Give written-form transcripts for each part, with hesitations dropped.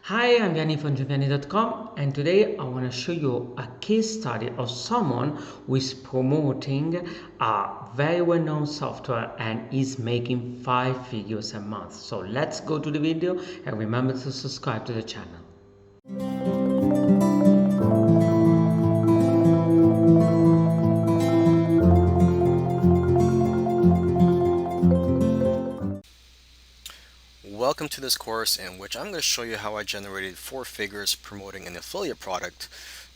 Hi, I'm Yanni from Giovanni.com, and today I want to show you a case study of someone who is promoting a very well-known software and is making 5 figures a month. So let's go to the video and remember to subscribe to the channel. Welcome to this course in which I'm going to show you how I generated 4 figures promoting an affiliate product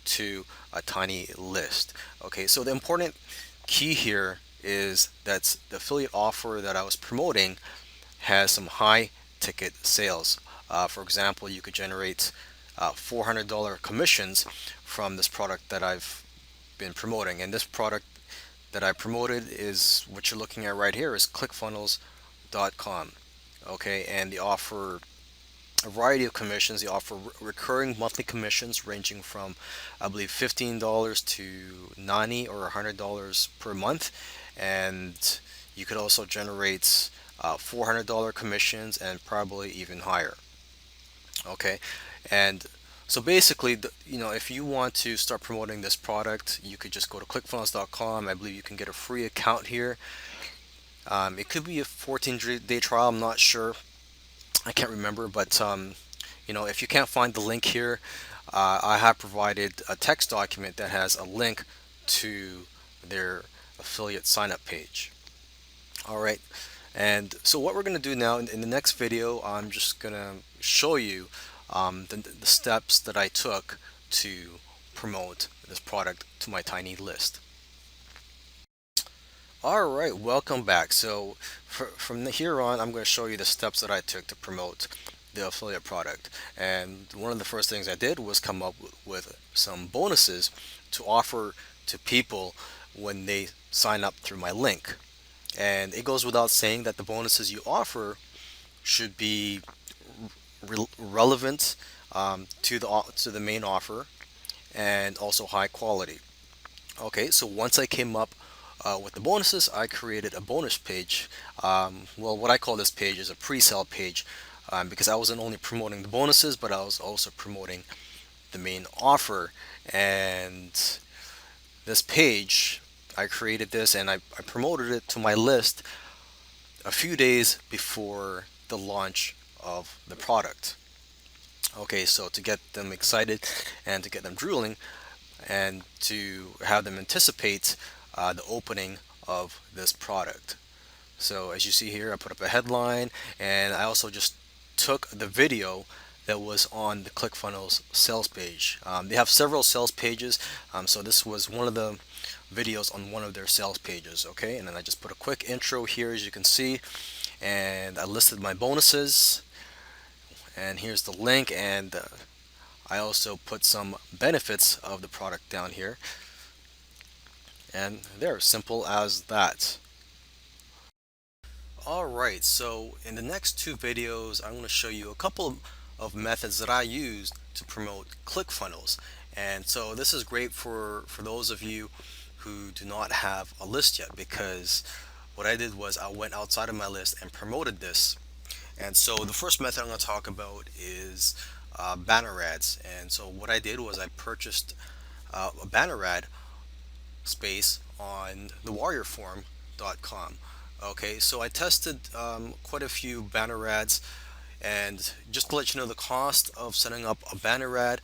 to a tiny list. Okay, so the important key here is that the affiliate offer that I was promoting has some high ticket sales. For example, you could generate $400 commissions from this product that I've been promoting. And this product that I promoted is what you're looking at right here is clickfunnels.com. Okay, and they offer a variety of commissions. They offer recurring monthly commissions ranging from, I believe, $15 to $90 or $100 per month, and you could also generate $400 commissions and probably even higher. Okay, and so basically, if you want to start promoting this product, you could just go to clickfunnels.com. I believe you can get a free account here. It could be a 14-day trial. I'm not sure. I can't remember, but if you can't find the link here, I have provided a text document that has a link to their affiliate sign up page. All right, and so what we're going to do now in the next video, I'm just going to show you the steps that I took to promote this product to my tiny list. All right, welcome back. So from here on, I'm going to show you the steps that I took to promote the affiliate product. And one of the first things I did was come up with some bonuses to offer to people when they sign up through my link. And it goes without saying that the bonuses you offer should be relevant to the main offer and also high quality. Okay, so once I came up with the bonuses, I created a bonus page. Well, what I call this page is a pre-sale page, because I wasn't only promoting the bonuses, but I was also promoting the main offer. And this page, I created this and I promoted it to my list a few days before the launch of the product. Okay, so to get them excited and to get them drooling, and to have them anticipate the opening of this product. So as you see here, I put up a headline, and I also just took the video that was on the ClickFunnels sales page. They have several sales pages, so this was one of the videos on one of their sales pages. Okay, and then I just put a quick intro here, as you can see, and I listed my bonuses, and here's the link, and I also put some benefits of the product down here, and they're simple as that. Alright, so in the next two videos, I'm going to show you a couple of methods that I use to promote ClickFunnels. And so this is great for those of you who do not have a list yet, because what I did was I went outside of my list and promoted this. And so the first method I'm going to talk about is banner ads. And so what I did was I purchased a banner ad space on thewarriorforum.com. Okay, so I tested quite a few banner ads, and just to let you know, the cost of setting up a banner ad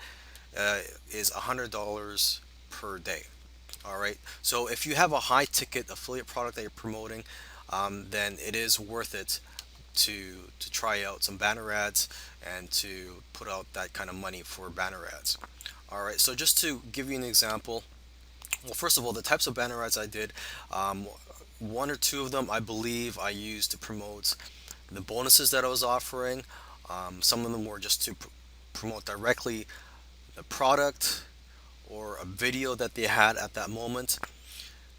is $100 per day. All right, so if you have a high ticket affiliate product that you're promoting, then it is worth it to try out some banner ads and to put out that kind of money for banner ads. All right, so just to give you an example, well, first of all, the types of banner ads I did, one or two of them I believe I used to promote the bonuses that I was offering. Some of them were just to promote directly the product or a video that they had at that moment.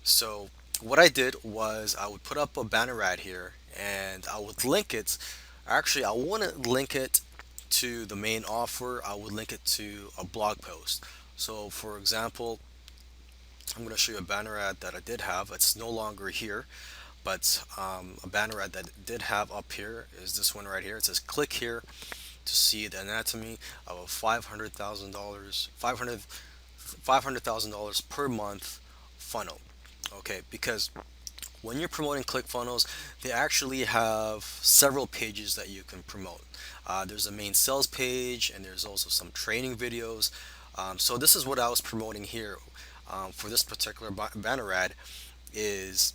So what I did was I would put up a banner ad here and I would link it. Actually, I wouldn't link it to the main offer. I would link it to a blog post. So for example, I'm going to show you a banner ad that I did have. It's no longer here, but a banner ad that I did have up here is this one right here. It says click here to see the anatomy of a $500,000 per month funnel. Okay, because when you're promoting ClickFunnels, they actually have several pages that you can promote. There's a main sales page, and there's also some training videos. So this is what I was promoting here for this particular banner ad is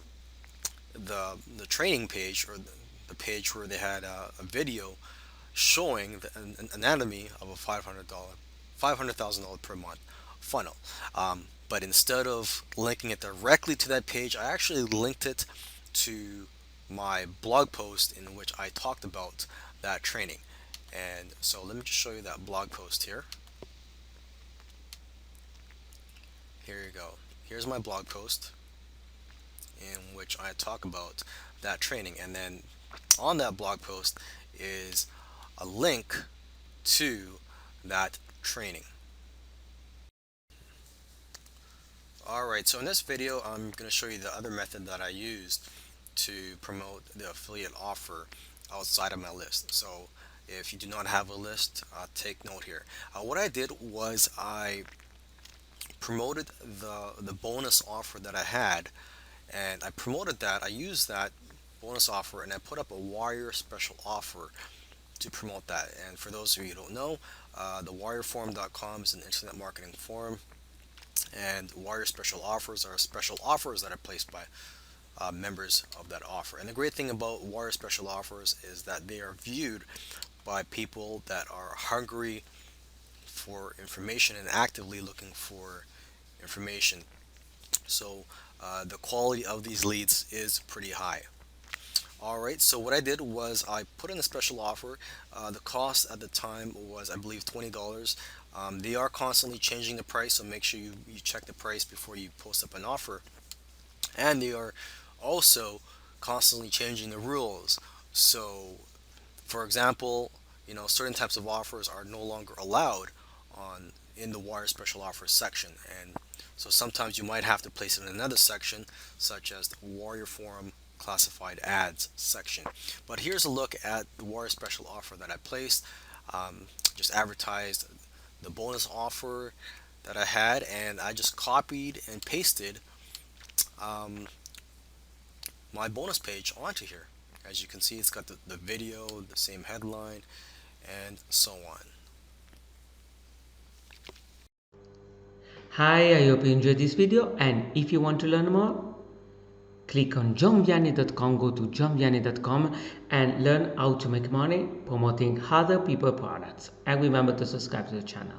the training page, or the page where they had a video showing the anatomy of a $500,000 per month funnel. But instead of linking it directly to that page, I actually linked it to my blog post in which I talked about that training. And so let me just show you that blog post here. Here you go. Here's my blog post in which I talk about that training. And then on that blog post is a link to that training. Alright, so in this video I'm going to show you the other method that I used to promote the affiliate offer outside of my list. So if you do not have a list, take note here. What I did was I promoted the bonus offer that I had, and I promoted that. I used that bonus offer and I put up a wire special offer to promote that. And for those of you who don't know, the wireforum.com is an internet marketing forum, and wire special offers are special offers that are placed by members of that offer. And the great thing about wire special offers is that they are viewed by people that are hungry for information and actively looking for information. So the quality of these leads is pretty high. Alright, so what I did was I put in a special offer. The cost at the time was, I believe, $20. They are constantly changing the price, so make sure you check the price before you post up an offer. And they are also constantly changing the rules. So for example, certain types of offers are no longer allowed in the wire special offers section, and so sometimes you might have to place it in another section, such as the Warrior Forum classified ads section. But here's a look at the Warrior special offer that I placed. Just advertised the bonus offer that I had, and I just copied and pasted my bonus page onto here. As you can see, it's got the video, the same headline, and so on. Hi, I hope you enjoyed this video, and if you want to learn more, click on johnvianney.com, go to johnvianney.com and learn how to make money promoting other people's products. And remember to subscribe to the channel.